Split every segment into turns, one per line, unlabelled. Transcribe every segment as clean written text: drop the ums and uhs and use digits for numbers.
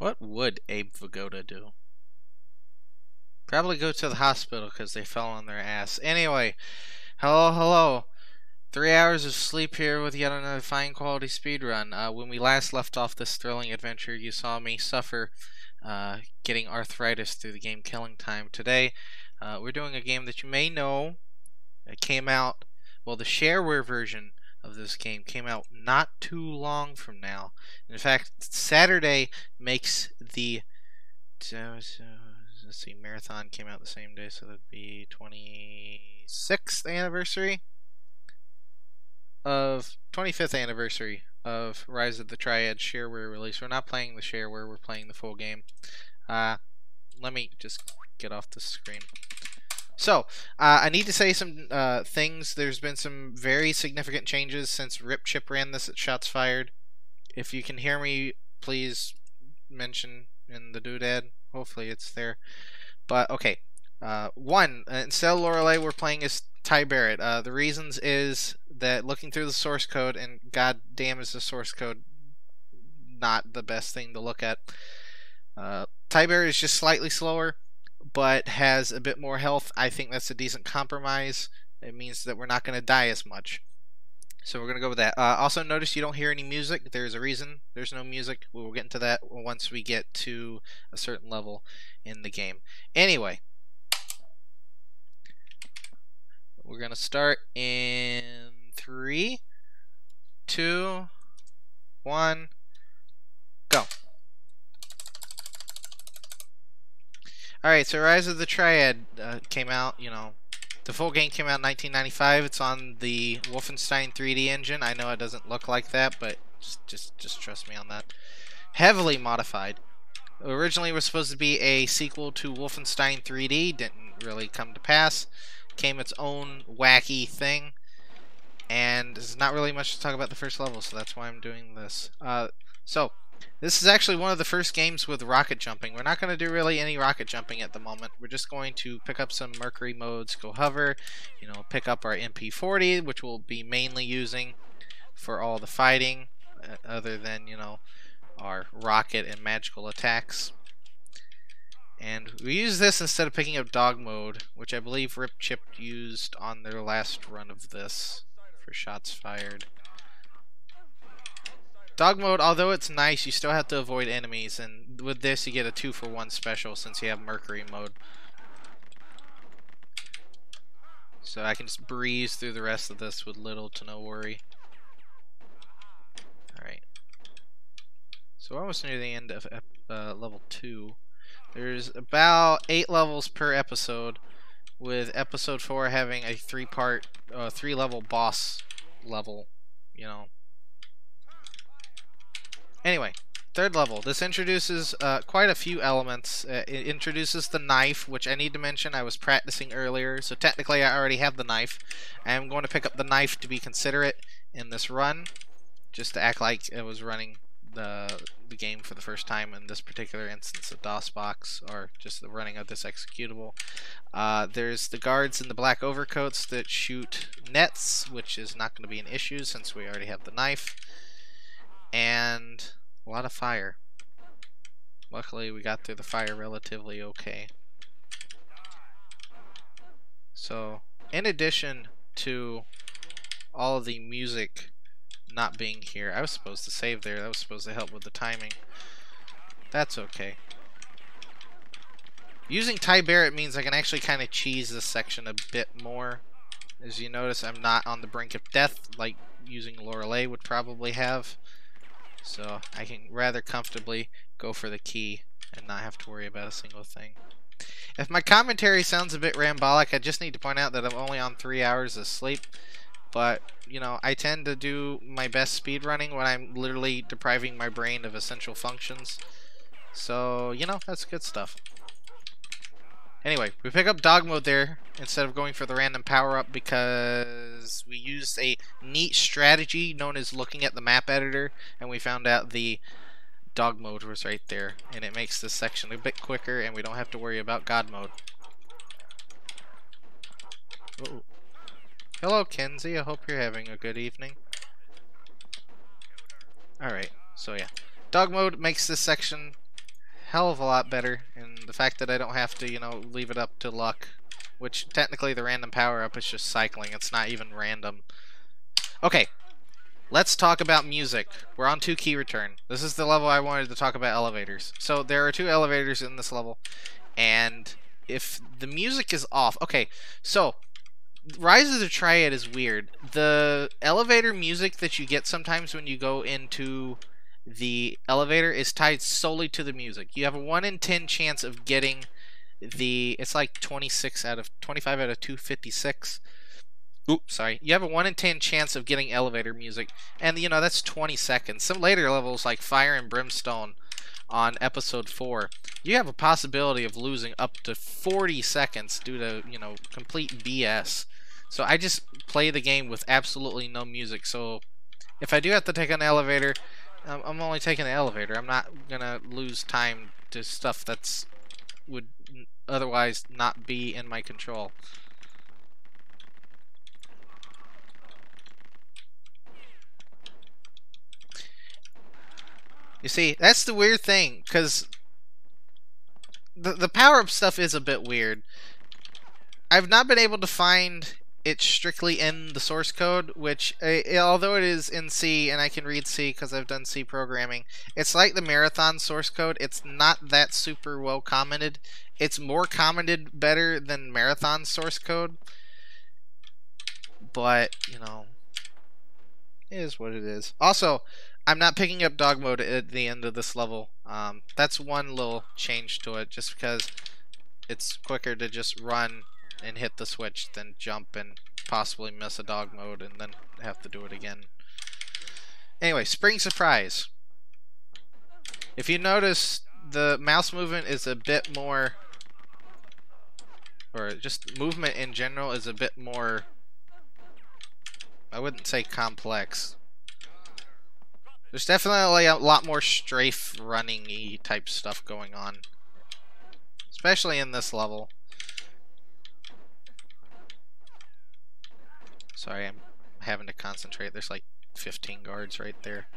What would Abe Vigoda do? Probably go to the hospital because they fell on their ass. Anyway, hello. 3 hours of sleep here with yet another fine quality speedrun. When we last left off this thrilling adventure, you saw me suffer getting arthritis through the game Killing Time. Today, we're doing a game that you may know. It came out, well, the shareware version of this game came out not too long from now. In fact, Saturday makes the let's see, Marathon came out the same day, so that'd be 25th anniversary of Rise of the Triad shareware release. We're not playing the shareware, we're playing the full game. Let me just get off the screen. So, I need to say some things. There's been some very significant changes since Rip Chip ran this at Shots Fired. If you can hear me, please mention in the doodad. Hopefully it's there. But, okay. One, instead of Lorelei, we're playing as Ty Barrett. The reasons is that looking through the source code, and god damn is the source code not the best thing to look at. Ty Barrett is just slightly slower, but has a bit more health. I think that's a decent compromise. It means that we're not going to die as much. So we're going to go with that. Also notice you don't hear any music. There's a reason there's no music. We will get into that once we get to a certain level in the game. Anyway, we're going to start in 3, 2, 1, go. Alright, so Rise of the Triad came out, the full game came out in 1995. It's on the Wolfenstein 3D engine. I know it doesn't look like that, but just trust me on that. Heavily modified. Originally it was supposed to be a sequel to Wolfenstein 3D. Didn't really come to pass. Came its own wacky thing. And there's not really much to talk about the first level, so that's why I'm doing this. This is actually one of the first games with rocket jumping. We're not going to do really any rocket jumping at the moment. We're just going to pick up some Mercury modes, go hover, pick up our MP40, which we'll be mainly using for all the fighting, other than, our rocket and magical attacks. And we use this instead of picking up dog mode, which I believe Rip Chip used on their last run of this for Shots Fired. Dog mode, although it's nice, you still have to avoid enemies, and with this you get a 2-for-1 special since you have Mercury mode. So I can just breeze through the rest of this with little to no worry. Alright. So we're almost near the end of level 2. There's about 8 levels per episode, with episode 4 having a 3-level boss level, Anyway, third level. This introduces quite a few elements. It introduces the knife, which I need to mention I was practicing earlier, so technically I already have the knife. I am going to pick up the knife to be considerate in this run, just to act like I was running the game for the first time in this particular instance of DOSBox, or just the running of this executable. There's the guards in the black overcoats that shoot nets, which is not going to be an issue since we already have the knife. And a lot of fire. Luckily we got through the fire relatively okay. So, in addition to all of the music not being here, I was supposed to save there, that was supposed to help with the timing. That's okay. Using Ty Barrett means I can actually kind of cheese this section a bit more. As you notice, I'm not on the brink of death like using Lorelei would probably have. So I can rather comfortably go for the key and not have to worry about a single thing. If my commentary sounds a bit rambolic, I just need to point out that I'm only on 3 hours of sleep. But, I tend to do my best speedrunning when I'm literally depriving my brain of essential functions. So, that's good stuff. Anyway, we pick up dog mode there instead of going for the random power-up because we used a neat strategy known as looking at the map editor, and we found out the dog mode was right there, and it makes this section a bit quicker and we don't have to worry about god mode. Uh-oh. Hello Kenzie, I hope you're having a good evening. Alright, so yeah. Dog mode makes this section hell of a lot better, and the fact that I don't have to, you know, leave it up to luck, which technically the random power-up is just cycling. It's not even random. Okay, let's talk about music. We're on 2 key return. This is the level I wanted to talk about elevators. So there are 2 elevators in this level, and if the music is off... Okay, so Rise of the Triad is weird. The elevator music that you get sometimes when you go into the elevator is tied solely to the music. You have a 1 in 10 chance of getting the... It's like 25 out of 256. Oops, sorry. You have a 1 in 10 chance of getting elevator music, and you know, that's 20 seconds. Some later levels, like Fire and Brimstone on episode 4, you have a possibility of losing up to 40 seconds due to, you know, complete BS. So I just play the game with absolutely no music. So if I do have to take an elevator, I'm only taking the elevator. I'm not gonna lose time to stuff that's would otherwise not be in my control. You see, that's the weird thing, because the power-up stuff is a bit weird. I've not been able to find it strictly in the source code, which, although it is in C, and I can read C because I've done C programming, it's like the Marathon source code. It's not that super well commented. It's more commented better than Marathon source code, but, you know, it is what it is. Also, I'm not picking up dog mode at the end of this level. That's one little change to it, just because it's quicker to just run and hit the switch than jump and possibly miss a dog mode and then have to do it again. Anyway, Spring Surprise. If you notice, the mouse movement is a bit more, or just movement in general is a bit more, I wouldn't say complex. There's definitely a lot more strafe running-y type stuff going on, especially in this level. Sorry, I'm having to concentrate. There's like 15 guards right there.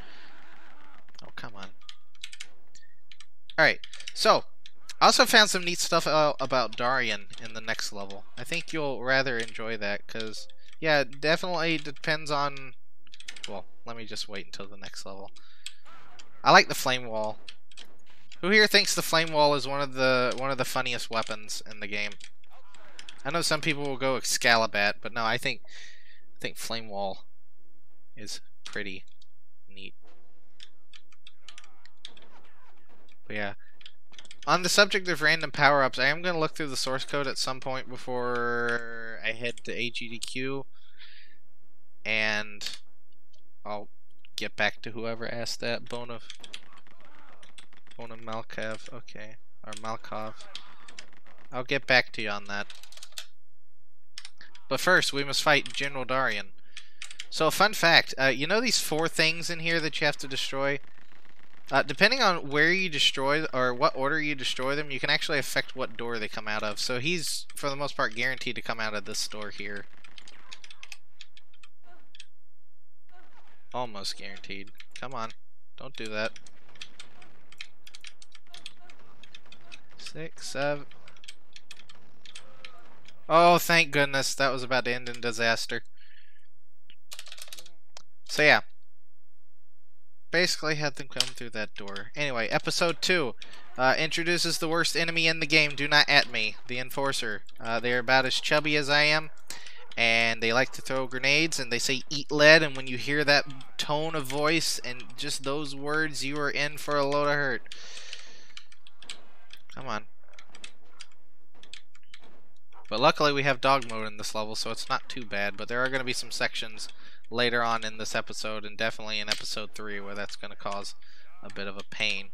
Oh, come on. Alright, so I also found some neat stuff about Darian in the next level. I think you'll rather enjoy that, because, yeah, it definitely depends on... Well, let me just wait until the next level. I like the flame wall. Who here thinks the flame wall is one of the funniest weapons in the game? I know some people will go Excalibat, but no, I think flame wall is pretty neat. But yeah, on the subject of random power-ups, I am going to look through the source code at some point before I head to AGDQ, and I'll get back to whoever asked that. Bona Malkov, okay, or Malkov. I'll get back to you on that. But first, we must fight General Darian. So, fun fact, you know these 4 things in here that you have to destroy? Depending on where you destroy, or what order you destroy them, you can actually affect what door they come out of. So he's, for the most part, guaranteed to come out of this door here. Almost guaranteed. Come on. Don't do that. 6, 7... Oh, thank goodness. That was about to end in disaster. So yeah. Basically had them come through that door. Anyway, episode 2 introduces the worst enemy in the game. Do not at me. The Enforcer. They're about as chubby as I am. And they like to throw grenades, and they say eat lead, and when you hear that tone of voice and just those words, you are in for a load of hurt. Come on. But luckily we have dog mode in this level, so it's not too bad, but there are going to be some sections later on in this episode, and definitely in episode 3, where that's going to cause a bit of a pain.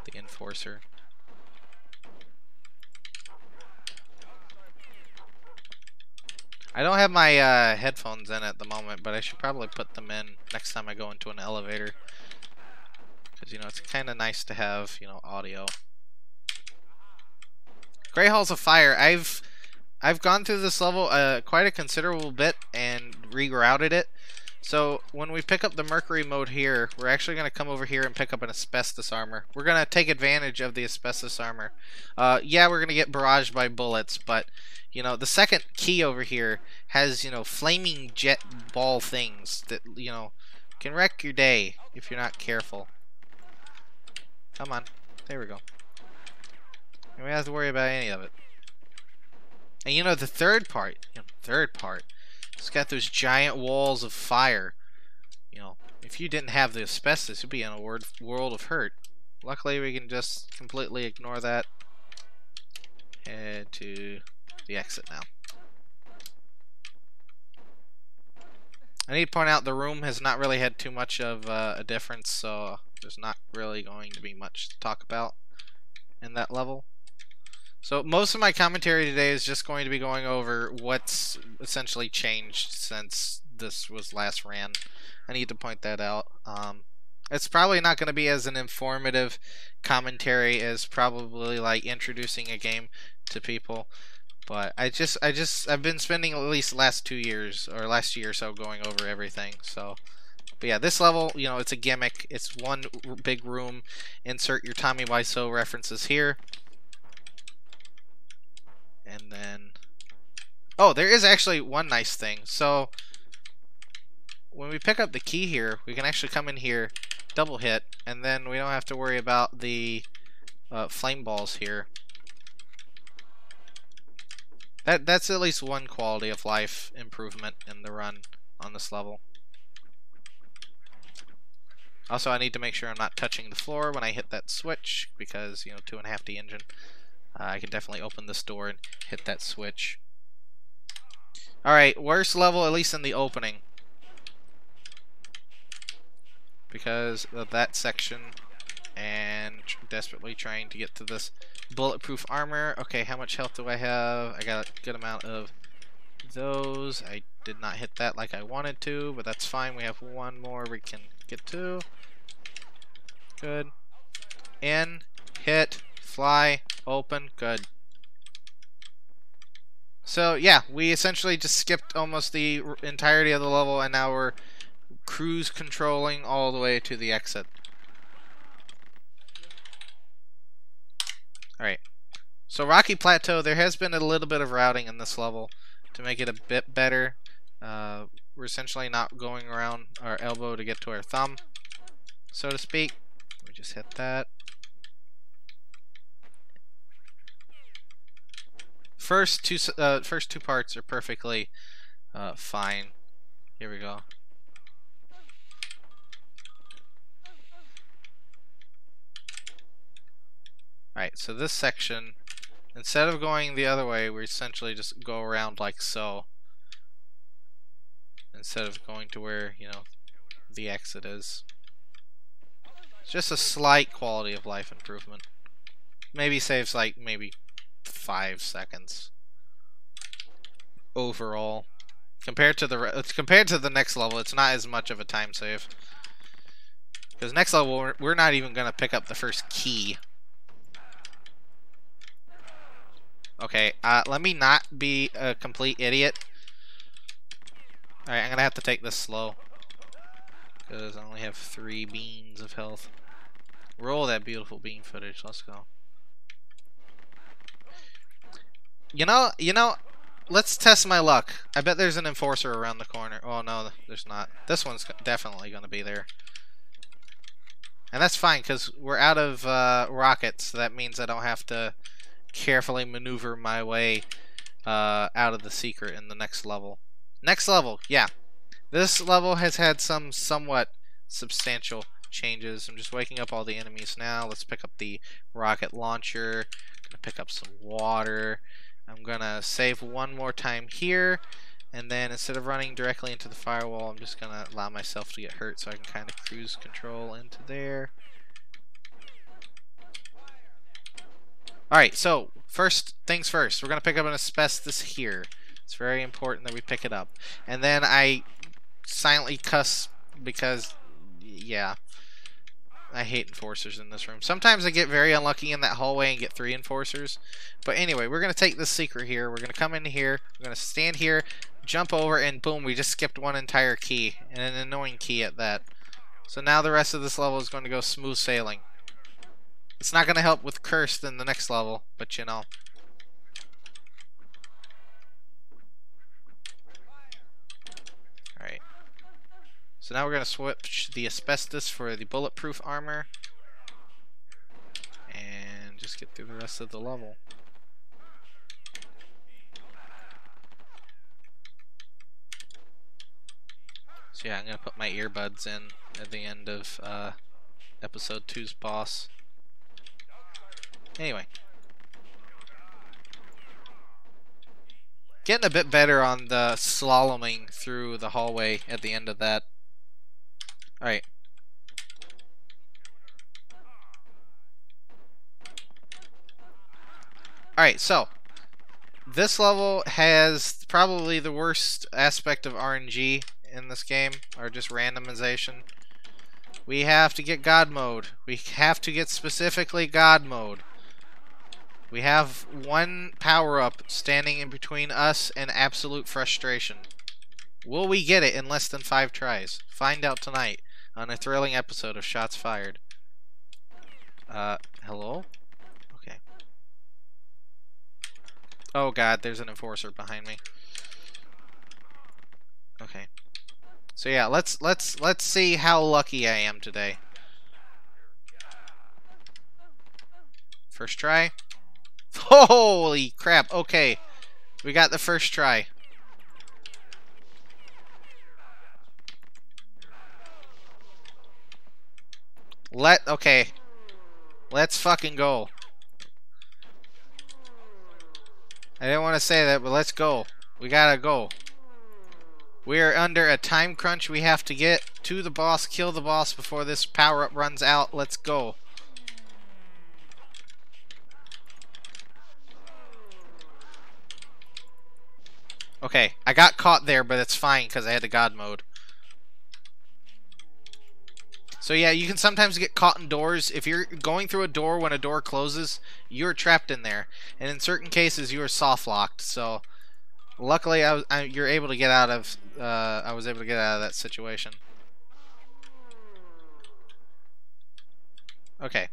The Enforcer. I don't have my headphones in at the moment, but I should probably put them in next time I go into an elevator. Because, you know, it's kind of nice to have, you know, audio. Grey Halls of Fire. I've gone through this level quite a considerable bit and rerouted it. So when we pick up the mercury mode here, we're actually going to come over here and pick up an asbestos armor. We're going to take advantage of the asbestos armor. Yeah, we're going to get barraged by bullets, but you know, the second key over here has, you know, flaming jet ball things that, you know, can wreck your day if you're not careful. Come on. There we go. You don't have to worry about any of it. And you know, the third part, it's got those giant walls of fire. You know, if you didn't have the asbestos, you'd be in a world of hurt. Luckily, we can just completely ignore that. Head to the exit now. I need to point out the room has not really had too much of a difference, so there's not really going to be much to talk about in that level. So most of my commentary today is just going to be going over what's essentially changed since this was last ran. I need to point that out. It's probably not going to be as an informative commentary as probably like introducing a game to people. But I've been spending at least last 2 years or last year or so going over everything. So, but yeah, this level, you know, it's a gimmick. It's one big room. Insert your Tommy Wiseau references here. And then, oh, there is actually one nice thing. So when we pick up the key here, we can actually come in here, double hit, and then we don't have to worry about the flame balls here. That's at least one quality of life improvement in the run on this level. Also, I need to make sure I'm not touching the floor when I hit that switch, because, you know, 2.5D engine. I can definitely open this door and hit that switch. Alright, worst level, at least in the opening. Because of that section, and desperately trying to get to this bulletproof armor. Okay, how much health do I have? I got a good amount of those. I did not hit that like I wanted to, but that's fine. We have one more we can get to. Good. In, hit, fly, open, good. So yeah, we essentially just skipped almost the entirety of the level, and now we're cruise controlling all the way to the exit. Alright, so Rocky Plateau, there has been a little bit of routing in this level to make it a bit better. We're essentially not going around our elbow to get to our thumb, so to speak. We just hit that. First two parts are perfectly fine. Here we go. Alright, so this section, instead of going the other way, we essentially just go around like so. Instead of going to where, you know, the exit is. It's just a slight quality of life improvement. Maybe saves like maybe 5 seconds overall. Compared to the next level, it's not as much of a time save. Because next level, we're not even going to pick up the first key. Okay, let me not be a complete idiot. Alright, I'm gonna have to take this slow, because I only have 3 beans of health. Roll that beautiful bean footage, let's go. You know, let's test my luck. I bet there's an enforcer around the corner. Oh no, there's not. This one's definitely gonna be there. And that's fine, because we're out of rockets, so that means I don't have to carefully maneuver my way out of the secret in the next level. Next level, yeah. This level has had some somewhat substantial changes. I'm just waking up all the enemies now. Let's pick up the rocket launcher. Gonna pick up some water. I'm gonna save one more time here, and then instead of running directly into the firewall, I'm just gonna allow myself to get hurt so I can kind of cruise control into there. Alright, so first things first, we're going to pick up an asbestos here. It's very important that we pick it up. And then I silently cuss because, yeah, I hate enforcers in this room. Sometimes I get very unlucky in that hallway and get 3 enforcers. But anyway, we're going to take this secret here. We're going to come in here. We're going to stand here, jump over, and boom, we just skipped one entire key, and an annoying key at that. So now the rest of this level is going to go smooth sailing. It's not going to help with Cursed in the next level, but you know. Alright. So now we're going to switch the asbestos for the bulletproof armor. And just get through the rest of the level. So yeah, I'm going to put my earbuds in at the end of episode 2's boss. Anyway. Getting a bit better on the slaloming through the hallway at the end of that. Alright. Alright, so this level has probably the worst aspect of RNG in this game, or just randomization. We have to get God mode. We have to get specifically God mode. We have one power-up standing in between us and absolute frustration. Will we get it in less than 5 tries? Find out tonight on a thrilling episode of Shots Fired. Hello? Okay. Oh god, there's an enforcer behind me. Okay. So yeah, let's see how lucky I am today. First try. Holy crap, okay. We got the first try. Okay. Let's fucking go. I didn't want to say that, but let's go. We gotta go. We are under a time crunch. We have to get to the boss, kill the boss before this power-up runs out. Let's go. Okay, I got caught there, but it's fine because I had the God mode. So yeah, you can sometimes get caught in doors. If you're going through a door when a door closes, you're trapped in there. And in certain cases, you are soft-locked. So luckily, you're able to get out of. I was able to get out of that situation. Okay.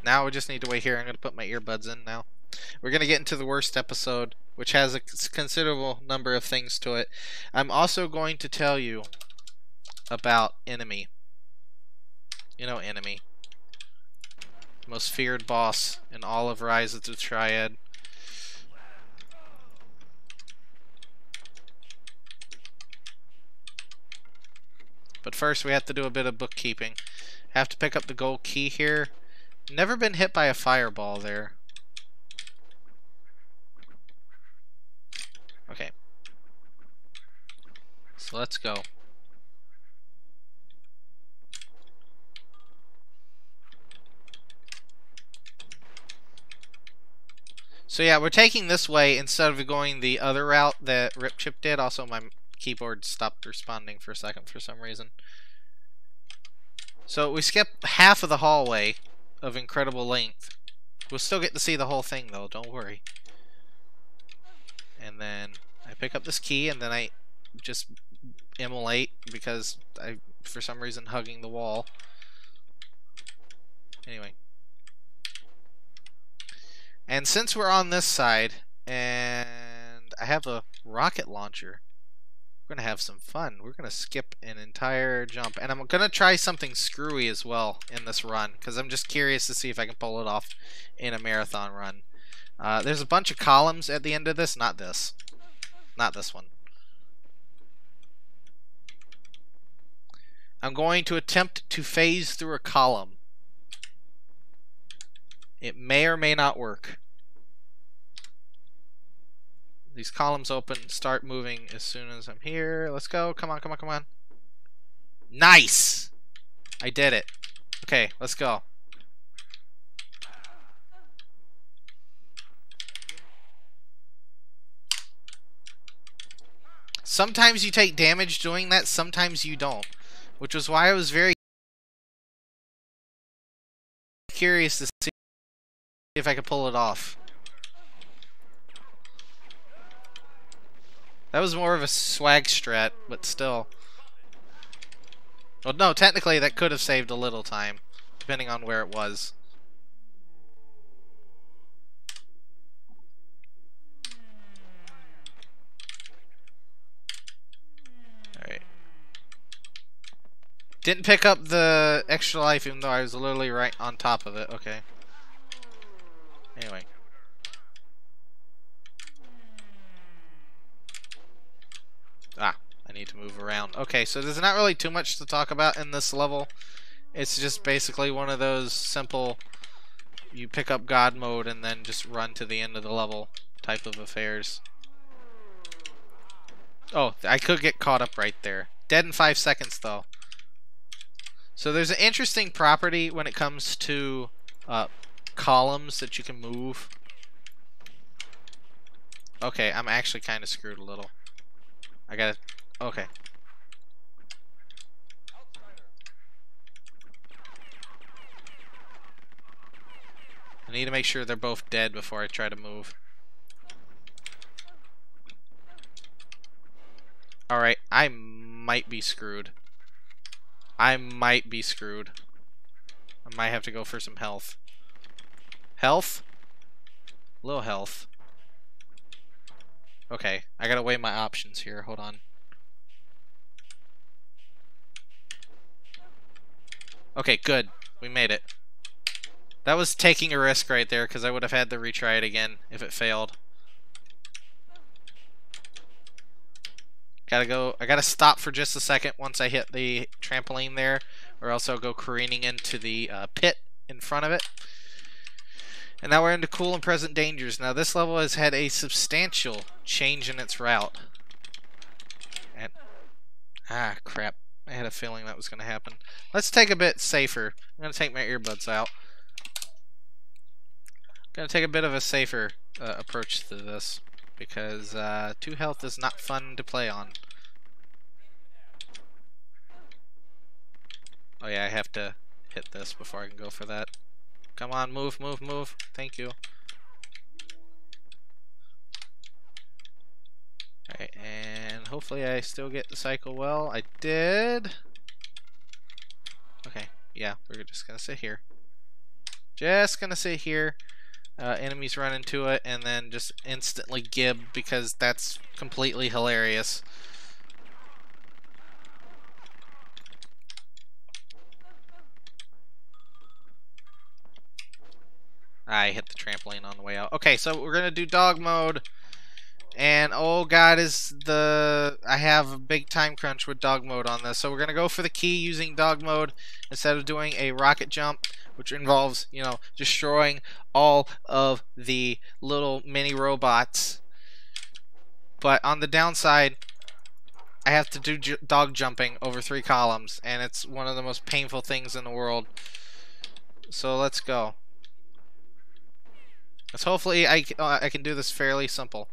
Now we just need to wait here. I'm going to put my earbuds in now. We're going to get into the worst episode, which has a considerable number of things to it. I'm also going to tell you about Enemy. You know Enemy. Most feared boss in all of Rise of the Triad. But first we have to do a bit of bookkeeping. Have to pick up the gold key here. Never been hit by a fireball there. Okay. So let's go. So yeah, we're taking this way instead of going the other route that Rip Chip did. Also, my keyboard stopped responding for a second for some reason. So we skip half of the hallway of incredible length. We'll still get to see the whole thing though, don't worry. And then I pick up this key and then I just immolate because I, for some reason, hugging the wall. Anyway. And since we're on this side, and I have a rocket launcher, we're going to have some fun. We're going to skip an entire jump. And I'm going to try something screwy as well in this run, because I'm just curious to see if I can pull it off in a marathon run. There's a bunch of columns at the end of this. Not this. Not this one. I'm going to attempt to phase through a column. It may or may not work. These columns open, start moving as soon as I'm here. Let's go. Come on, come on, come on. Nice! I did it. Okay, let's go. Sometimes you take damage doing that, sometimes you don't. Which was why I was very curious to see if I could pull it off. That was more of a swag strat, but still. Well, no, technically that could have saved a little time, depending on where it was. Alright. Didn't pick up the extra life even though I was literally right on top of it. Okay. Anyway. Ah, I need to move around. Okay, so there's not really too much to talk about in this level. It's just basically one of those simple, you pick up God mode and then just run to the end of the level type of affairs. Oh, I could get caught up right there. Dead in 5 seconds though. So there's an interesting property when it comes to columns that you can move. Okay, I'm actually kind of screwed a little. I gotta... Okay. I need to make sure they're both dead before I try to move. Alright, I might be screwed. I might be screwed. I might have to go for some health. Health? Little health. Okay, I gotta weigh my options here. Hold on. Okay, good. We made it. That was taking a risk right there, because I would have had to retry it again if it failed. Gotta go. I gotta stop for just a second once I hit the trampoline there, or else I'll go careening into the pit in front of it. And now we're into cool and present dangers. Now this level has had a substantial change in its route. And ah, crap. I had a feeling that was going to happen. Let's take a bit safer. I'm going to take my earbuds out. I'm going to take a bit of a safer approach to this, because 2 health is not fun to play on. Oh yeah, I have to hit this before I can go for that. Come on, move, move, move. Thank you. Alright, and hopefully I still get the cycle well. I did. Okay, yeah, we're just gonna sit here. Just gonna sit here. Enemies run into it and then just instantly gib, because that's completely hilarious. I hit the trampoline on the way out. Okay, so we're gonna do dog mode. And oh god, I have a big time crunch with dog mode on this. So we're gonna go for the key using dog mode instead of doing a rocket jump, which involves, you know, destroying all of the little mini robots. But on the downside, I have to do dog jumping over 3 columns, and it's one of the most painful things in the world. So let's go. Let's hopefully I can do this fairly simple.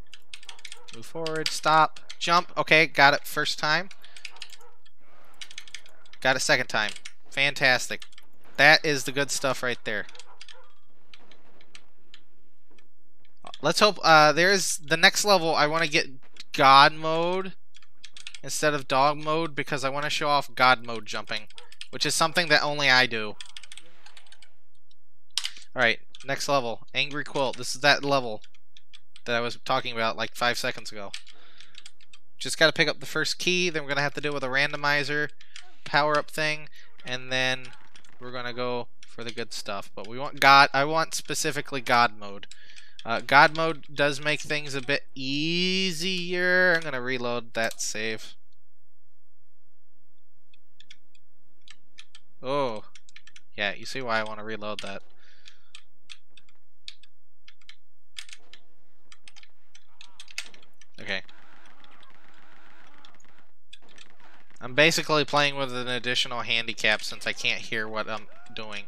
Move forward, stop, jump. Okay, got it first time. Got it second time. Fantastic. That is the good stuff right there. Let's hope there's the next level. I want to get God mode instead of dog mode, because I want to show off God mode jumping, which is something that only I do. Alright, next level. Angry Quilt. This is that level that I was talking about like 5 seconds ago. Just got to pick up the first key, then we're going to have to deal with a randomizer power-up thing, and then we're going to go for the good stuff. But we want God. I want specifically God mode. God mode does make things a bit easier. I'm going to reload that save. Oh. Yeah, you see why I want to reload that. Okay. I'm basically playing with an additional handicap since I can't hear what I'm doing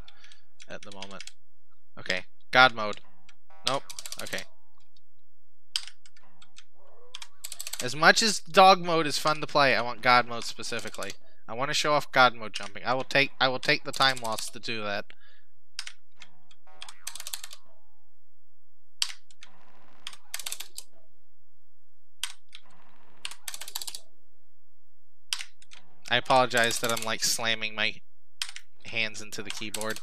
at the moment. Okay. God mode. Nope. Okay. As much as dog mode is fun to play, I want God mode specifically. I want to show off God mode jumping. I will take the time loss to do that. I apologize that I'm like slamming my hands into the keyboard.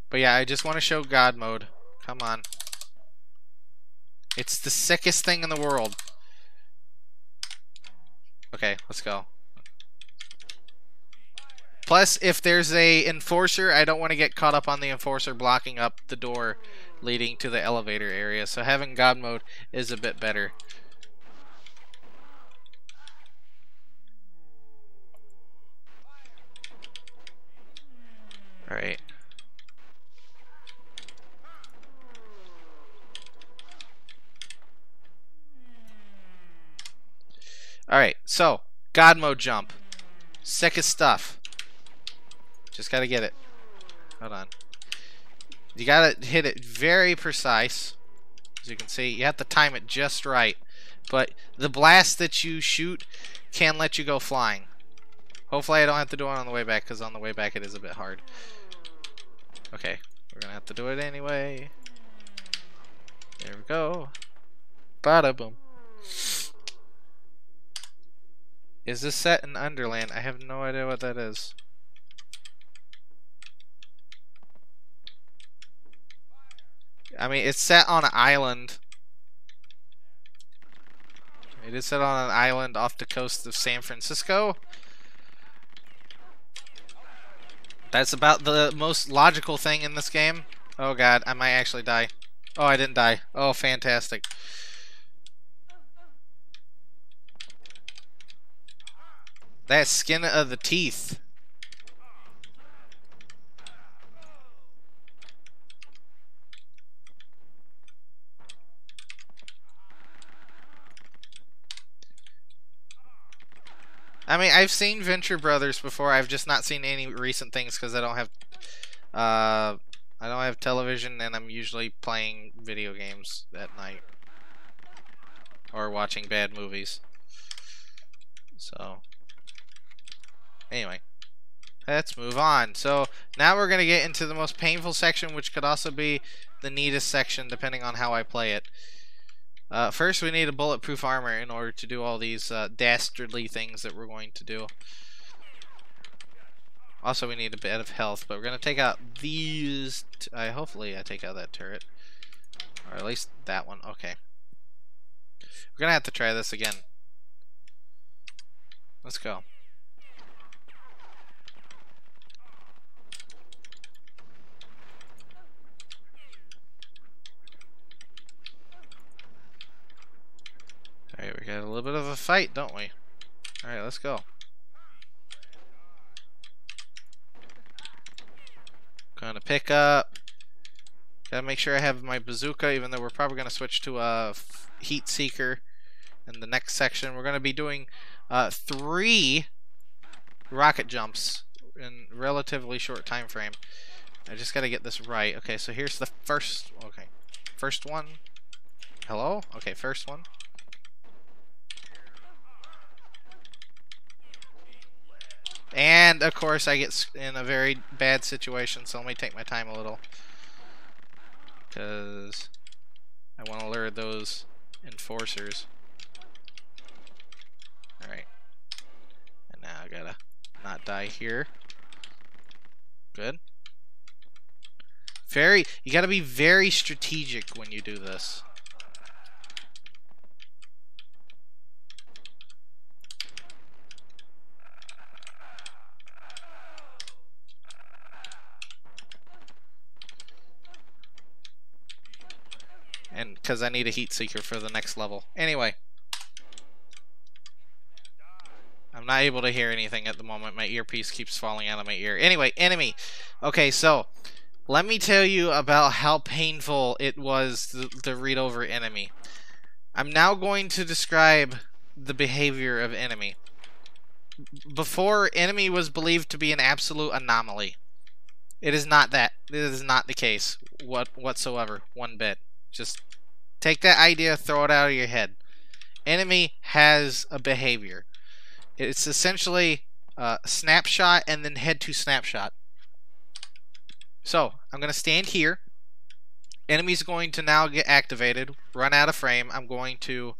But yeah, I just want to show God mode. Come on. It's the sickest thing in the world. Okay, let's go. Plus, if there's a enforcer, I don't want to get caught up on the enforcer blocking up the door leading to the elevator area. So having God mode is a bit better. Alright. Alright, so, God mode jump. Sickest stuff. Just gotta get it. Hold on. You gotta hit it very precise. As you can see, you have to time it just right. But the blast that you shoot can let you go flying. Hopefully I don't have to do it on the way back, because on the way back it is a bit hard. Okay, we're gonna have to do it anyway. There we go. Bada boom. Is this set in Underland? I have no idea what that is. I mean, it's set on an island. It is set on an island off the coast of San Francisco. That's about the most logical thing in this game. Oh god, I might actually die. Oh, I didn't die. Oh, fantastic. That skin of the teeth. I mean, I've seen Venture Brothers before. I've just not seen any recent things because I don't have television, and I'm usually playing video games at night or watching bad movies. So, anyway, let's move on. So now we're gonna get into the most painful section, which could also be the neatest section, depending on how I play it. First, we need a bulletproof armor in order to do all these dastardly things that we're going to do. Also, we need a bit of health, but we're going to take out these... hopefully I take out that turret. Or at least that one. Okay. We're going to have to try this again. Let's go. Alright, we got a little bit of a fight, don't we? Alright, let's go. Gonna pick up. Gotta make sure I have my bazooka, even though we're probably gonna switch to a heat seeker in the next section. We're gonna be doing 3 rocket jumps in relatively short time frame. I just gotta get this right. Okay, so here's the first. Okay, first one. Hello? Okay, first one. And, of course, I get in a very bad situation, so let me take my time a little. Because I want to lure those enforcers. Alright. And now I gotta not die here. Good. You gotta be very strategic when you do this. And because I need a heat seeker for the next level. Anyway. I'm not able to hear anything at the moment. My earpiece keeps falling out of my ear. Anyway, enemy. Okay, so let me tell you about how painful it was to read over enemy. I'm now going to describe the behavior of enemy. Before, enemy was believed to be an absolute anomaly. It is not that. It is not the case whatsoever. One bit. Just take that idea, throw it out of your head. Enemy has a behavior. It's essentially snapshot and then head to snapshot. So, I'm going to stand here. Enemy's going to now get activated, run out of frame. I'm going to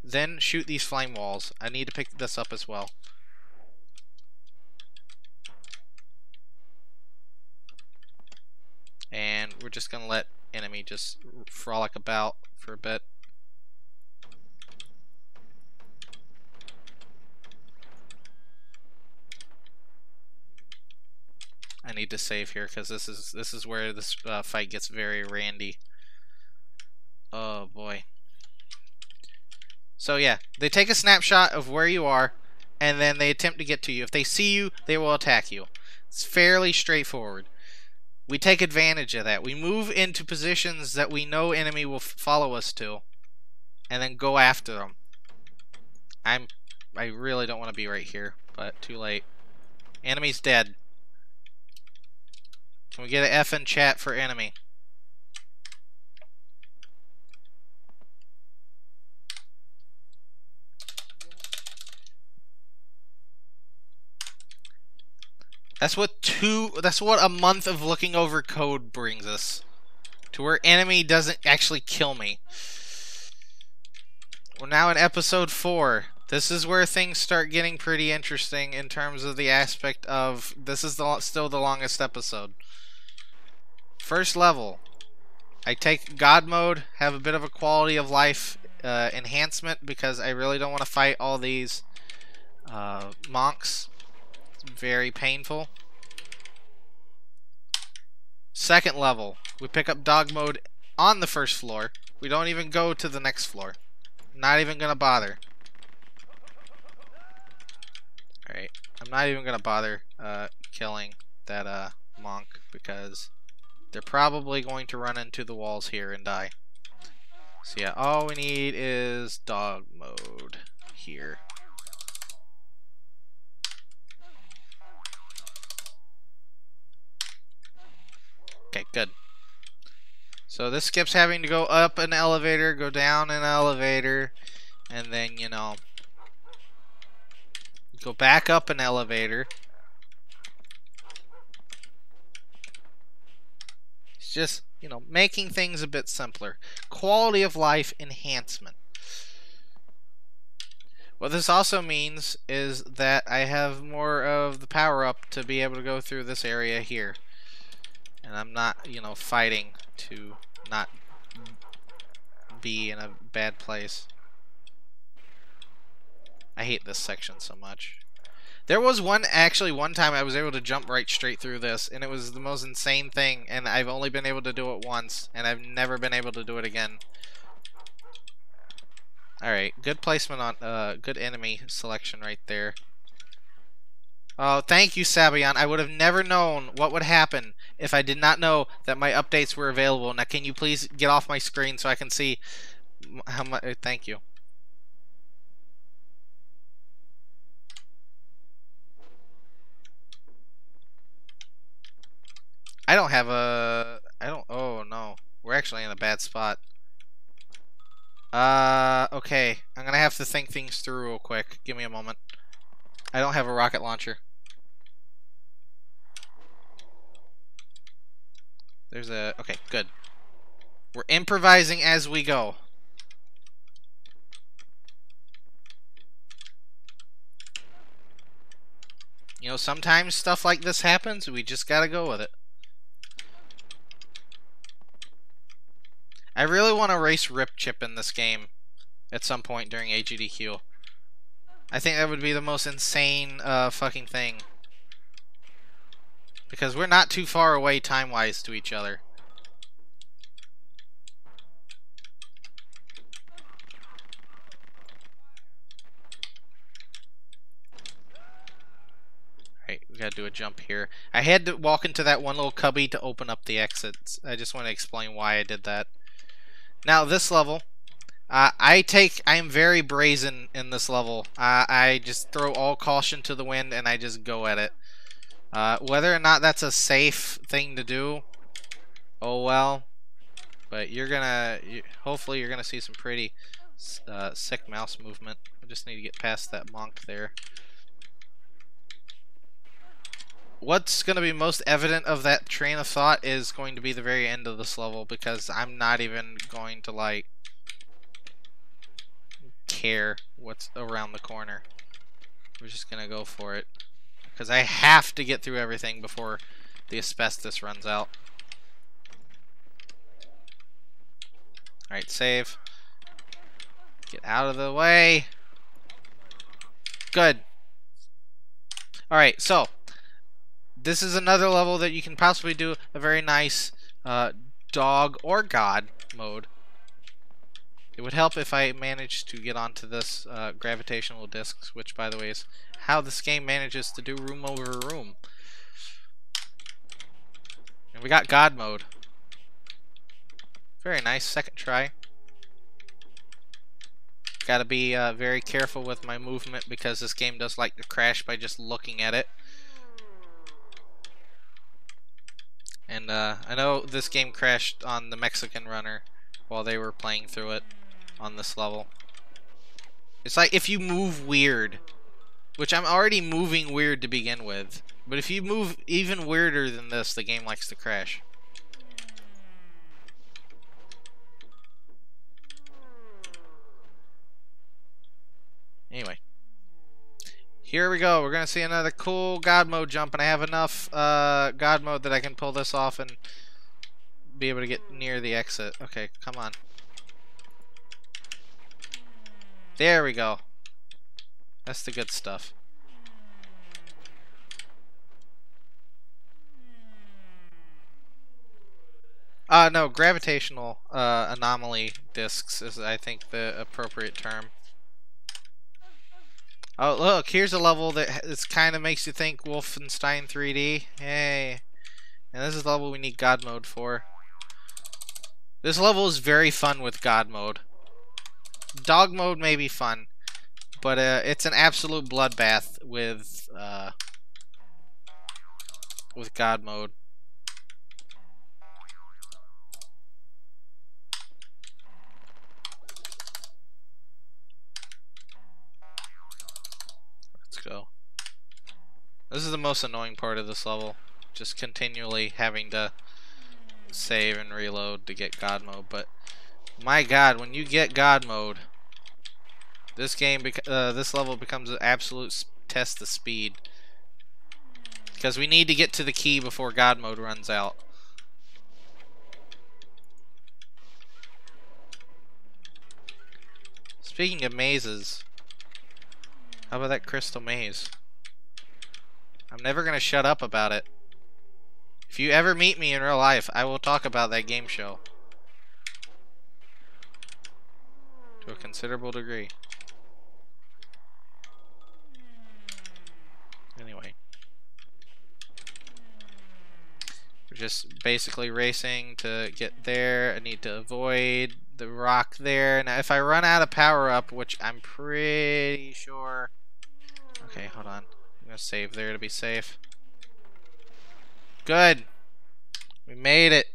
then shoot these flame walls. I need to pick this up as well. And we're just gonna let enemy just frolic about for a bit. I need to save here because this is where this fight gets very randy. Oh boy. So yeah, they take a snapshot of where you are, and then they attempt to get to you. If they see you, they will attack you. It's fairly straightforward. We take advantage of that. We move into positions that we know enemy will follow us to, and then go after them. I really don't want to be right here, but too late. Enemy's dead. Can we get an F in chat for enemy? That's what a month of looking over code brings us. To where enemy doesn't actually kill me. We're now in episode 4. This is where things start getting pretty interesting in terms of the aspect of this is still the longest episode. First level. I take God mode, have a bit of a quality of life enhancement because I really don't want to fight all these monks. It's very painful. Second level, we pick up dog mode on the first floor. We don't even go to the next floor. Not even gonna bother. Alright, I'm not even gonna bother killing that monk because they're probably going to run into the walls here and die. So yeah, all we need is dog mode here. Okay, good. So this skips having to go up an elevator, go down an elevator, and then, you know, go back up an elevator. It's just, you know, making things a bit simpler. Quality of life enhancement. What this also means is that I have more of the power up to be able to go through this area here. And I'm not, you know, fighting to not be in a bad place. I hate this section so much. There was one time I was able to jump right straight through this, and it was the most insane thing, and I've only been able to do it once, and I've never been able to do it again. Alright, good placement on, good enemy selection right there. Oh, thank you, Sabayan. I would have never known what would happen if I did not know that my updates were available. Now, can you please get off my screen so I can see how much... Thank you. I don't have a... Oh, no. We're actually in a bad spot. Okay. I'm gonna have to think things through real quick. Give me a moment. I don't have a rocket launcher. There's a... Okay, good. We're improvising as we go. You know, sometimes stuff like this happens. We just gotta go with it. I really want to race Rip Chip in this game at some point during AGDQ. I think that would be the most insane fucking thing. Because we're not too far away time-wise to each other. Alright, we gotta do a jump here. I had to walk into that one little cubby to open up the exits. I just want to explain why I did that. Now, this level, I am very brazen in this level. I just throw all caution to the wind and I just go at it. Whether or not that's a safe thing to do, oh well. But hopefully you're gonna see some pretty sick mouse movement. I just need to get past that monk there. What's going to be most evident of that train of thought is going to be the very end of this level, because I'm not even going to, like, care what's around the corner. We're just going to go for it. Because I have to get through everything before the asbestos runs out. Alright, save. Get out of the way. Good. Alright, so this is another level that you can possibly do a very nice dog or god mode. It would help if I managed to get onto this gravitational discs, which, by the way, is how this game manages to do room over room. And we got God mode. Very nice. Second try. Gotta be very careful with my movement because this game does like to crash by just looking at it. And I know this game crashed on the Mexican runner while they were playing through it on this level. It's like if you move weird, which I'm already moving weird to begin with, but if you move even weirder than this, the game likes to crash. Anyway, here we go. We're gonna see another cool God mode jump, and I have enough God mode that I can pull this off and be able to get near the exit. Okay, come on. There we go. That's the good stuff. No, gravitational anomaly discs is, I think, the appropriate term. Oh, look, here's a level that kind of makes you think Wolfenstein 3D. Hey. And this is the level we need God mode for. This level is very fun with God mode. Dog mode may be fun, but it's an absolute bloodbath with God mode. Let's go. This is the most annoying part of this level, just continually having to save and reload to get God mode. But my God, when you get God mode, this level becomes an absolute test of speed. Because we need to get to the key before God mode runs out. Speaking of mazes, how about that crystal maze? I'm never gonna shut up about it. If you ever meet me in real life, I will talk about that game show. To a considerable degree. Anyway. We're just basically racing to get there. I need to avoid the rock there. Now, if I run out of power up, which I'm pretty sure... Okay, hold on. I'm gonna save there to be safe. Good. We made it.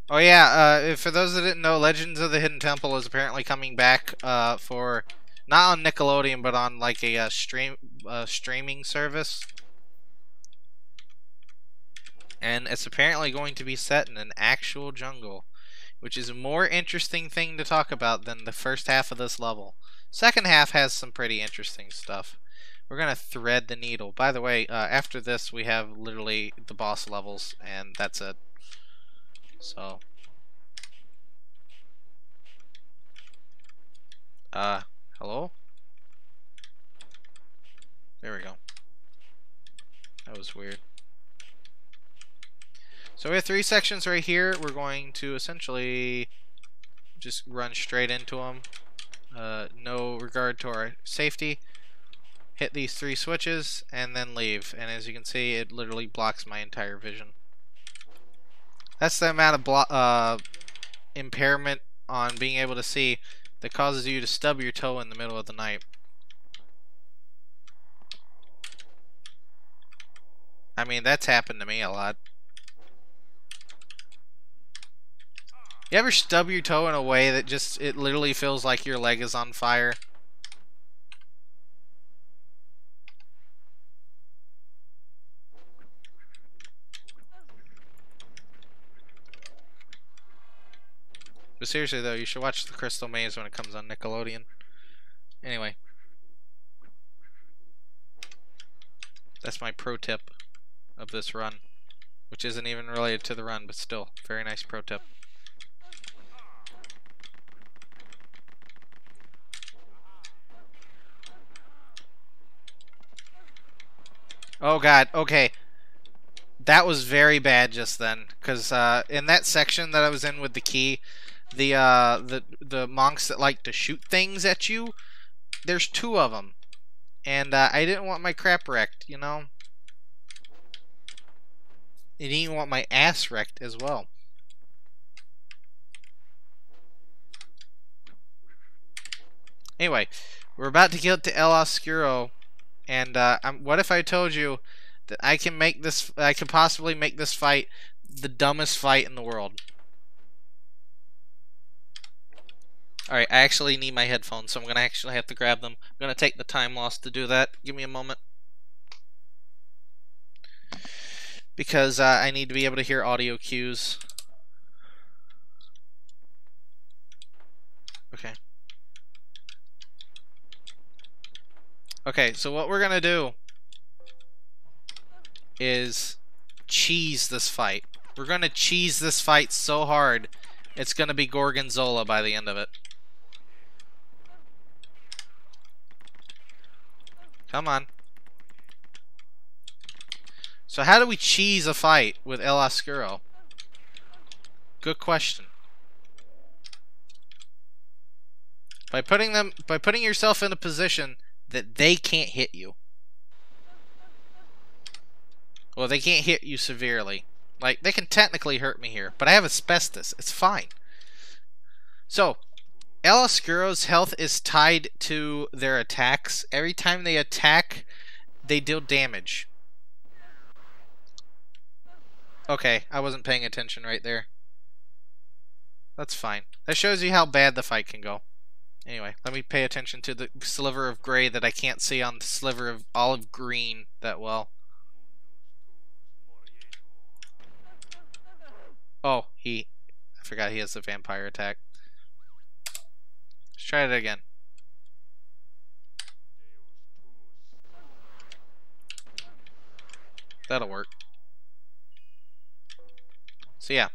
Oh yeah, for those that didn't know, Legends of the Hidden Temple is apparently coming back for not on Nickelodeon, but on like a streaming service. And it's apparently going to be set in an actual jungle, which is a more interesting thing to talk about than the first half of this level. Second half has some pretty interesting stuff. We're gonna thread the needle. By the way, after this we have literally the boss levels, and that's it. So, hello? There we go. That was weird. So we have 3 sections right here. We're going to essentially just run straight into them. No regard to our safety. Hit these 3 switches and then leave. And as you can see, it literally blocks my entire vision. That's the amount of impairment on being able to see that causes you to stub your toe in the middle of the night. I mean, that's happened to me a lot. You ever stub your toe in a way that just, it literally feels like your leg is on fire? But seriously though, you should watch the Crystal Maze when it comes on Nickelodeon. Anyway. That's my pro tip of this run, which isn't even related to the run, but still, very nice pro tip. Oh god, okay. That was very bad just then, because in that section that I was in with the key, the monks that like to shoot things at you, there's 2 of them, and I didn't want my crap wrecked, you know. I didn't even want my ass wrecked as well. Anyway, we're about to get to El Oscuro, and what if I told you that I can possibly make this fight the dumbest fight in the world? Alright, I actually need my headphones, so I'm gonna actually have to grab them. I'm gonna take the time loss to do that. Give me a moment. Because I need to be able to hear audio cues. Okay. Okay, so what we're gonna do is cheese this fight. We're gonna cheese this fight so hard, it's gonna be Gorgonzola by the end of it. Come on. So how do we cheese a fight with El Oscuro? Good question. By putting yourself in a position that they can't hit you. Well, they can't hit you severely. Like, they can technically hurt me here, but I have asbestos. It's fine. So, El Oscuro's health is tied to their attacks. Every time they attack, they deal damage. Okay, I wasn't paying attention right there. That's fine. That shows you how bad the fight can go. Anyway, let me pay attention to the sliver of gray that I can't see on the sliver of olive green that well. Oh, I forgot he has the vampire attack. Let's try it again. That'll work. So yeah.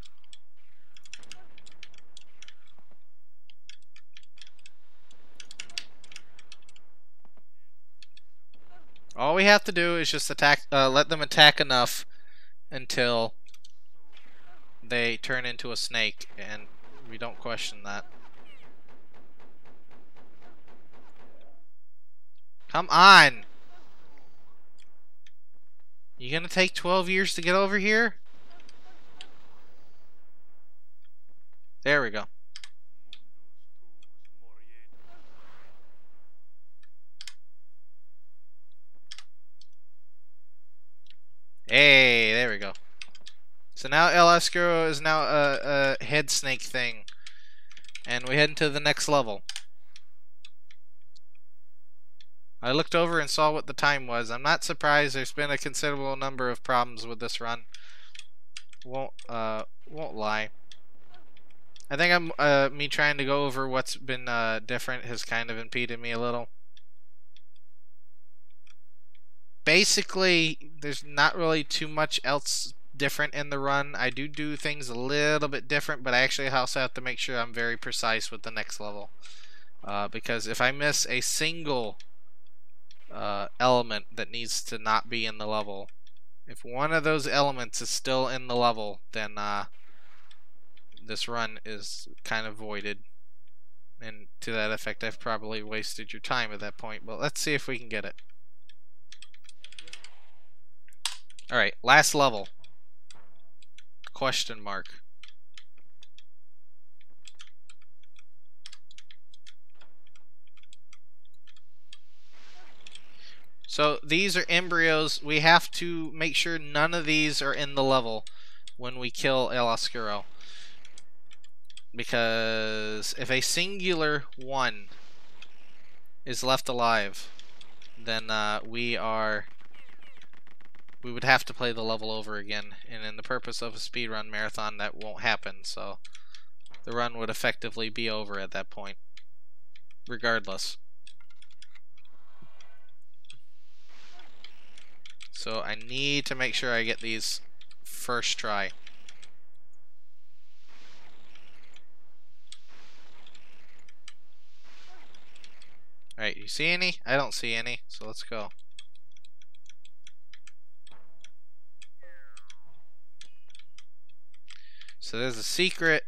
All we have to do is just attack, let them attack enough until they turn into a snake, and we don't question that. Come on! You gonna take 12 years to get over here? There we go. Hey, there we go. So now El Oscuro is now a head snake thing. And we head into the next level. I looked over and saw what the time was. I'm not surprised. There's been a considerable number of problems with this run. Won't lie. I think me trying to go over what's been different has kind of impeded me a little. Basically, there's not really too much else different in the run. I do things a little bit different, but I actually also have to make sure I'm very precise with the next level. Because if I miss a single element that needs to not be in the level, if one of those elements is still in the level, then this run is kind of voided. And to that effect, I've probably wasted your time at that point. But let's see if we can get it. Alright, last level. Question mark. So these are embryos. We have to make sure none of these are in the level when we kill El Oscuro. Because if a singular one is left alive, then we would have to play the level over again, and in the purpose of a speedrun marathon, that won't happen, so the run would effectively be over at that point, regardless. So I need to make sure I get these first try. Alright, you see any? I don't see any, so let's go. So there's a secret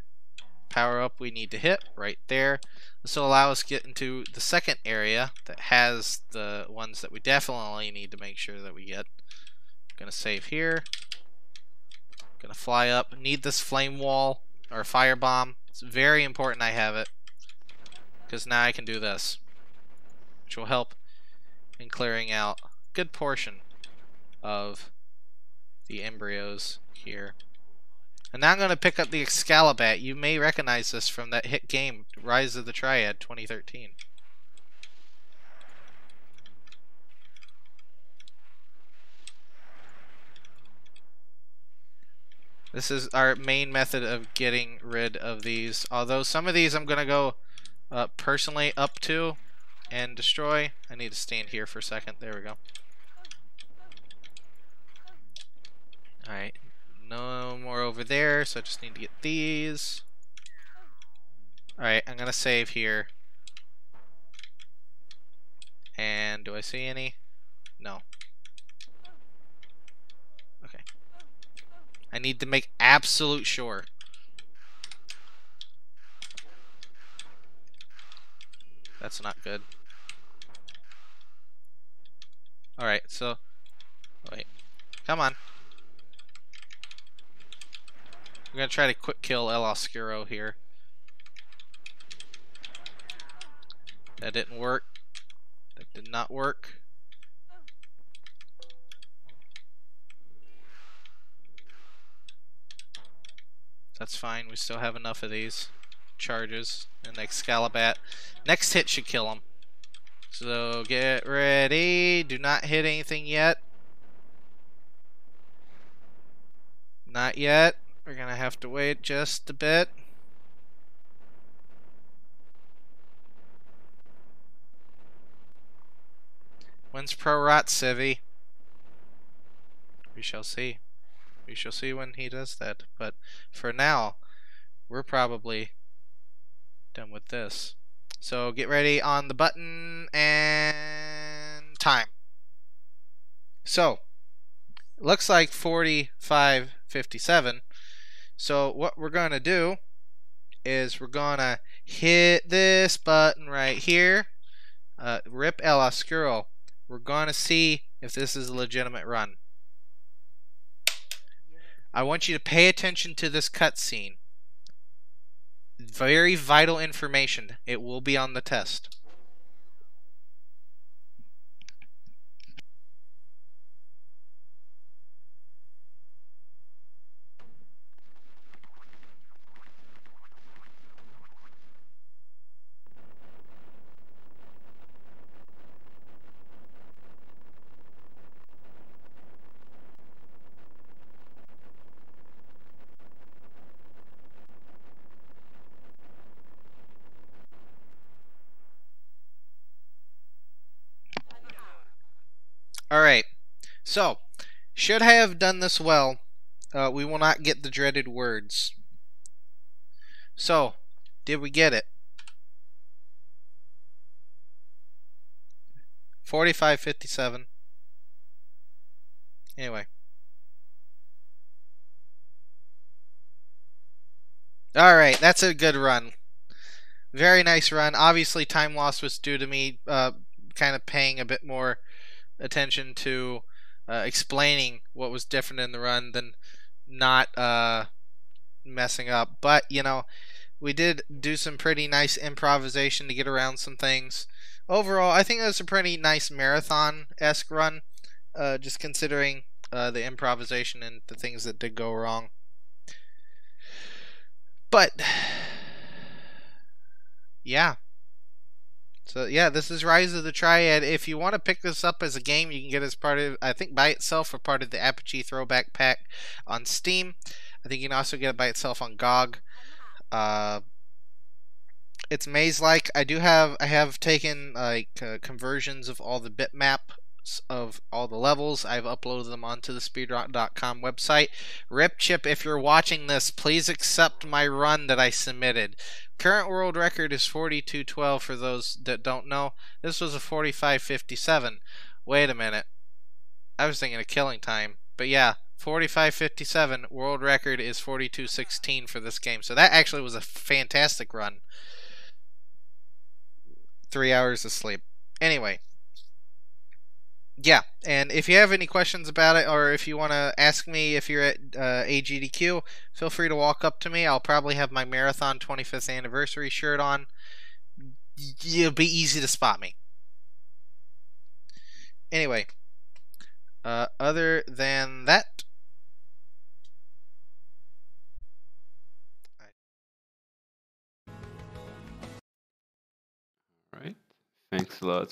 power up we need to hit right there. This will allow us to get into the second area that has the ones that we definitely need to make sure that we get. Gonna save here. Gonna fly up. Need this flame wall or fire bomb. It's very important I have it, because now I can do this, which will help in clearing out a good portion of the embryos here. And now I'm going to pick up the Excalibur. You may recognize this from that hit game, Rise of the Triad 2013. This is our main method of getting rid of these. Although some of these I'm going to go personally up to and destroy. I need to stand here for a second. There we go. Alright. No more over there, so I just need to get these. Alright, I'm going to save here. And do I see any? No. Okay. I need to make absolute sure. That's not good. Alright, so... Wait. Come on. I'm going to try to quick kill El Oscuro here. That didn't work. That did not work. That's fine. We still have enough of these charges. And the Excalibur. Next hit should kill him. So get ready. Do not hit anything yet. Not yet. We're going to have to wait just a bit. When's Prorot Civi? We shall see. We shall see when he does that. But for now, we're probably done with this. So get ready on the button and time. So, looks like 45:57. So what we're going to do is we're going to hit this button right here. Rip El Oscuro. We're going to see if this is a legitimate run. I want you to pay attention to this cutscene. Very vital information. It will be on the test. Alright, so, should I have done this well, we will not get the dreaded words. So, did we get it? 45:57. Anyway. Alright, that's a good run. Very nice run. Obviously, time loss was due to me kind of paying a bit more attention to explaining what was different in the run than not messing up. But, you know, we did do some pretty nice improvisation to get around some things. Overall, I think it was a pretty nice marathon-esque run, just considering the improvisation and the things that did go wrong. But, yeah. So yeah, this is Rise of the Triad. If you want to pick this up as a game, you can get it as part of, I think, by itself or part of the Apogee Throwback Pack on Steam. I think you can also get it by itself on GOG. It's maze-like. I have taken like conversions of all the bitmap of all the levels. I've uploaded them onto the speedrock.com website. Ripchip, if you're watching this, please accept my run that I submitted. Current world record is 42:12 for those that don't know. This was a 45:57. Wait a minute. I was thinking of killing time. But yeah, 45:57. World record is 42:16 for this game. So that actually was a fantastic run. 3 hours of sleep. Anyway. Yeah, and if you have any questions about it, or if you want to ask me if you're at AGDQ, feel free to walk up to me. I'll probably have my Marathon 25th anniversary shirt on. It'll be easy to spot me. Anyway, other than that,
All right. Thanks a lot